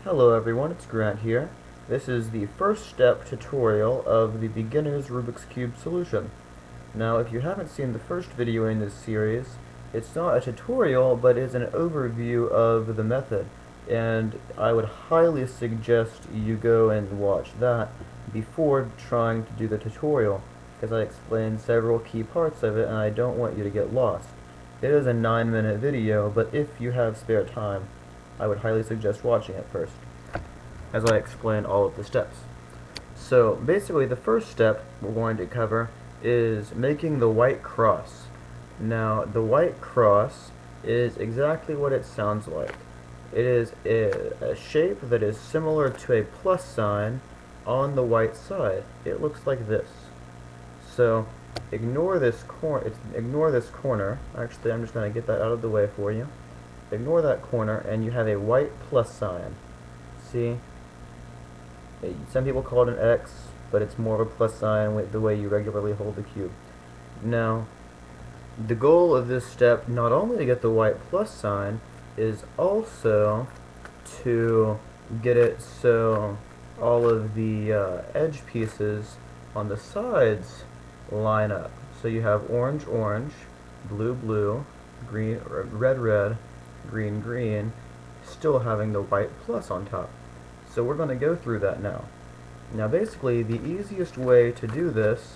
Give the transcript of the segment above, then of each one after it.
Hello everyone, it's Grant here. This is the first step tutorial of the beginner's Rubik's Cube solution. Now if you haven't seen the first video in this series, it's not a tutorial but is an overview of the method, and I would highly suggest you go and watch that before trying to do the tutorial, because I explain several key parts of it and I don't want you to get lost. It is a 9-minute video, but if you have spare time, I would highly suggest watching it first, as I explain all of the steps. So basically the first step we're going to cover is making the white cross. Now the white cross is exactly what it sounds like. It is a shape that is similar to a plus sign on the white side. It looks like this. So ignore this corner. Actually, I'm just going to get that out of the way for you. Ignore that corner and you have a white plus sign. See? Some people call it an X, but it's more of a plus sign with the way you regularly hold the cube. Now, the goal of this step, not only to get the white plus sign, is also to get it so all of the edge pieces on the sides line up. So you have orange, orange, blue, blue, green, red, red, green, green, still having the white plus on top. So we're going to go through that now. Now basically the easiest way to do this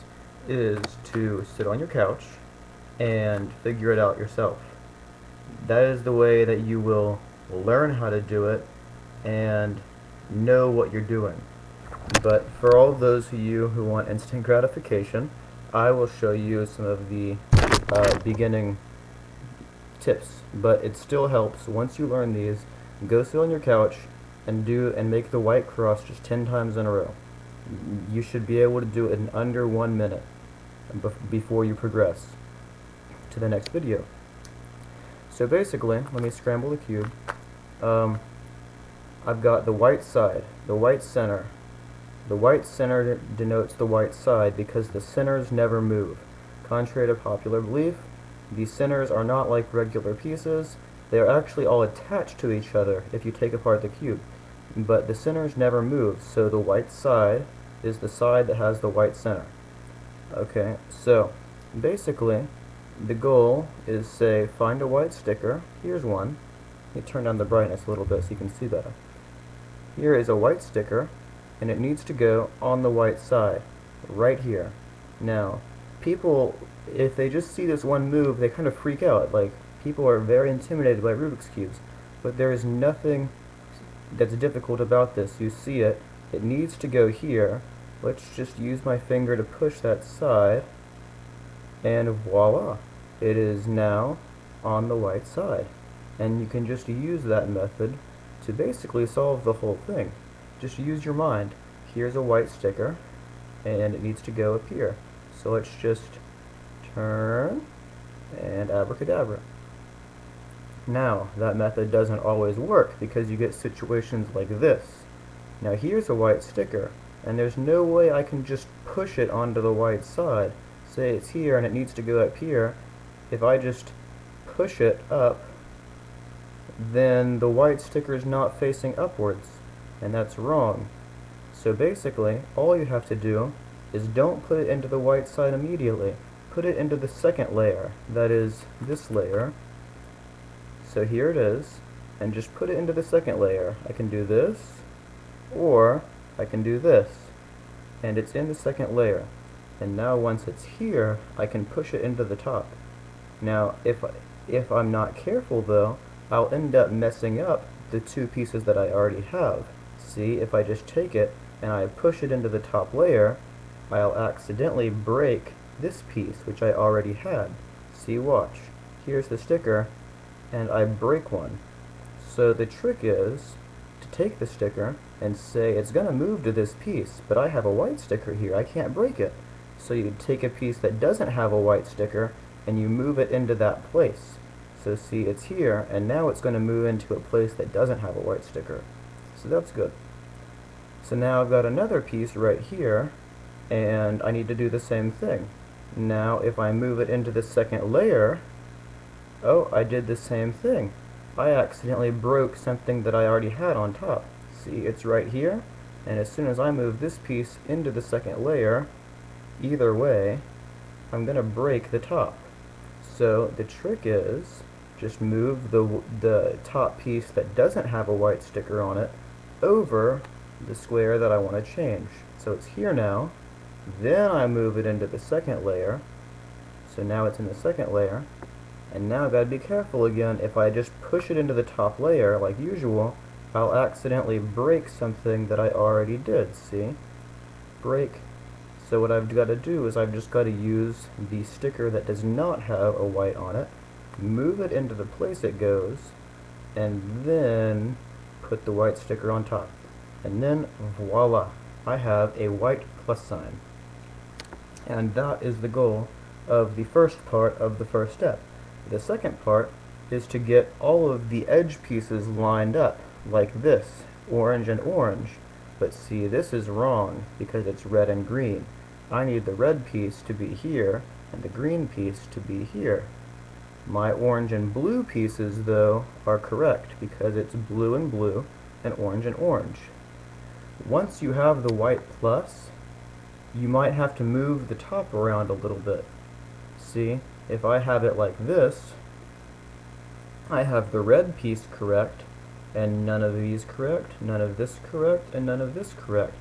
is to sit on your couch and figure it out yourself. That is the way that you will learn how to do it and know what you're doing. But for all of those of you who want instant gratification, I will show you some of the beginning tips, but it still helps. Once you learn these, go sit on your couch and make the white cross just 10 times in a row. You should be able to do it in under 1 minute before you progress to the next video. So basically, let me scramble the cube. I've got the white side, the white center. The white center denotes the white side because the centers never move. Contrary to popular belief, these centers are not like regular pieces. They are actually all attached to each other if you take apart the cube. But the centers never move, so the white side is the side that has the white center. Okay, so basically the goal is, say, find a white sticker. Here's one. Let me turn down the brightness a little bit so you can see better. Here is a white sticker, and it needs to go on the white side, right here. Now, people, if they just see this one move, they kind of freak out. Like, people are very intimidated by Rubik's Cubes, but there is nothing that's difficult about this. You see it, it needs to go here. Let's just use my finger to push that side, and voila, it is now on the white side. And you can just use that method to basically solve the whole thing. Just use your mind. Here's a white sticker, and it needs to go up here. So let's just turn, and abracadabra. Now, that method doesn't always work because you get situations like this. Now here's a white sticker, and there's no way I can just push it onto the white side. Say it's here and it needs to go up here. If I just push it up, then the white sticker is not facing upwards, and that's wrong. So basically, all you have to do is don't put it into the white side immediately. Put it into the second layer, that is, this layer. So here it is, and just put it into the second layer. I can do this, or I can do this, and it's in the second layer. And now once it's here, I can push it into the top. Now, if I'm not careful though, I'll end up messing up the two pieces that I already have. See, if I just take it and I push it into the top layer, I'll accidentally break this piece, which I already had. See, watch. Here's the sticker, and I break one. So the trick is to take the sticker and say it's going to move to this piece, but I have a white sticker here, I can't break it. So you take a piece that doesn't have a white sticker and you move it into that place. So see, it's here, and now it's going to move into a place that doesn't have a white sticker. So that's good. So now I've got another piece right here, and I need to do the same thing. Now if I move it into the second layer, oh, I did the same thing. I accidentally broke something that I already had on top. See, it's right here, and as soon as I move this piece into the second layer, either way, I'm going to break the top. So the trick is just move the top piece that doesn't have a white sticker on it over the square that I want to change. So it's here now, then I move it into the second layer, so now it's in the second layer, and now I've got to be careful again. If I just push it into the top layer like usual, I'll accidentally break something that I already did, see? Break. So what I've got to do is I've just got to use the sticker that does not have a white on it, move it into the place it goes, and then put the white sticker on top. And then voila, I have a white plus sign. And that is the goal of the first part of the first step. The second part is to get all of the edge pieces lined up, like this, orange and orange. But see, this is wrong, because it's red and green. I need the red piece to be here, and the green piece to be here. My orange and blue pieces, though, are correct, because it's blue and blue, and orange. Once you have the white plus, you might have to move the top around a little bit. See, if I have it like this, I have the red piece correct, and none of these correct, none of this correct, and none of this correct.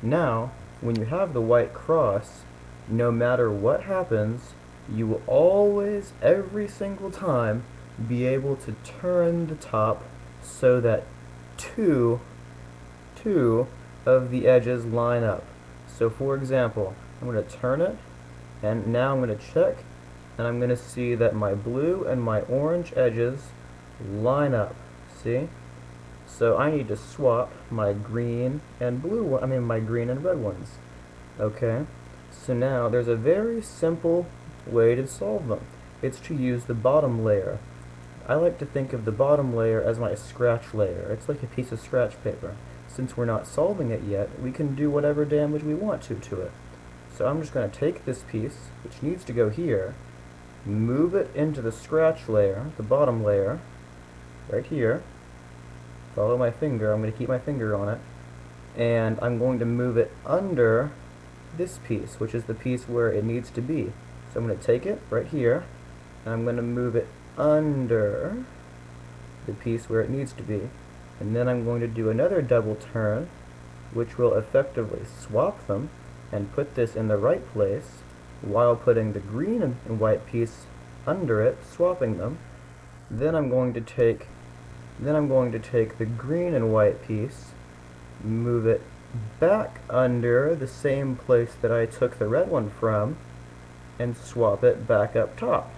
Now, when you have the white cross, no matter what happens, you will always, every single time, be able to turn the top so that two of the edges line up. So for example, I'm going to turn it, and now I'm going to check, and I'm going to see that my blue and my orange edges line up. See? So I need to swap my green and my green and red ones. Okay? So now there's a very simple way to solve them. It's to use the bottom layer. I like to think of the bottom layer as my scratch layer. It's like a piece of scratch paper. Since we're not solving it yet, we can do whatever damage we want to it. So I'm just going to take this piece, which needs to go here, move it into the scratch layer, the bottom layer, right here. Follow my finger. I'm going to keep my finger on it. And I'm going to move it under this piece, which is the piece where it needs to be. So I'm going to take it right here, and I'm going to move it under the piece where it needs to be. And then I'm going to do another double turn, which will effectively swap them and put this in the right place while putting the green and white piece under it, swapping them. Then I'm going to take the green and white piece, move it back under the same place that I took the red one from, and swap it back up top.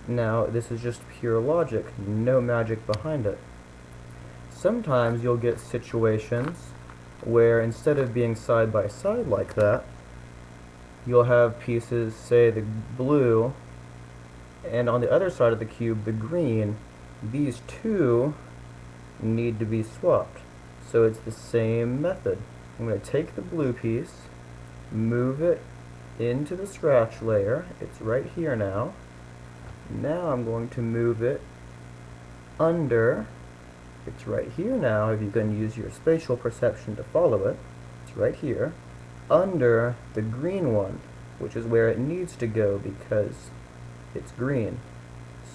Now, this is just pure logic, no magic behind it. Sometimes you'll get situations where instead of being side by side like that, you'll have pieces, say the blue, and on the other side of the cube, the green. These two need to be swapped. So it's the same method. I'm going to take the blue piece, move it into the scratch layer. It's right here now. Now I'm going to move it under. It's right here now, if you can use your spatial perception to follow it. It's right here, under the green one, which is where it needs to go because it's green.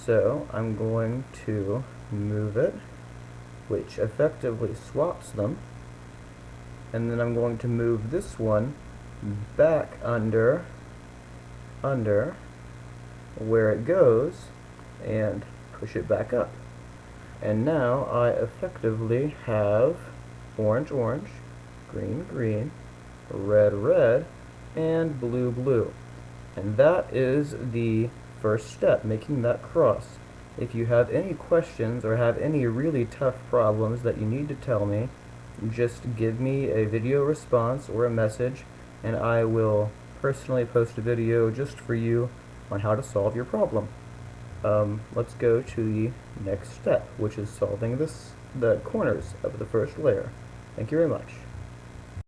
So I'm going to move it, which effectively swaps them, and then I'm going to move this one back under where it goes and push it back up. And now I effectively have orange, orange, green, green, red, red, and blue, blue. And that is the first step, making that cross. If you have any questions or have any really tough problems that you need to tell me, just give me a video response or a message, and I will personally post a video just for you on how to solve your problem. Let's go to the next step, which is solving the corners of the first layer. Thank you very much.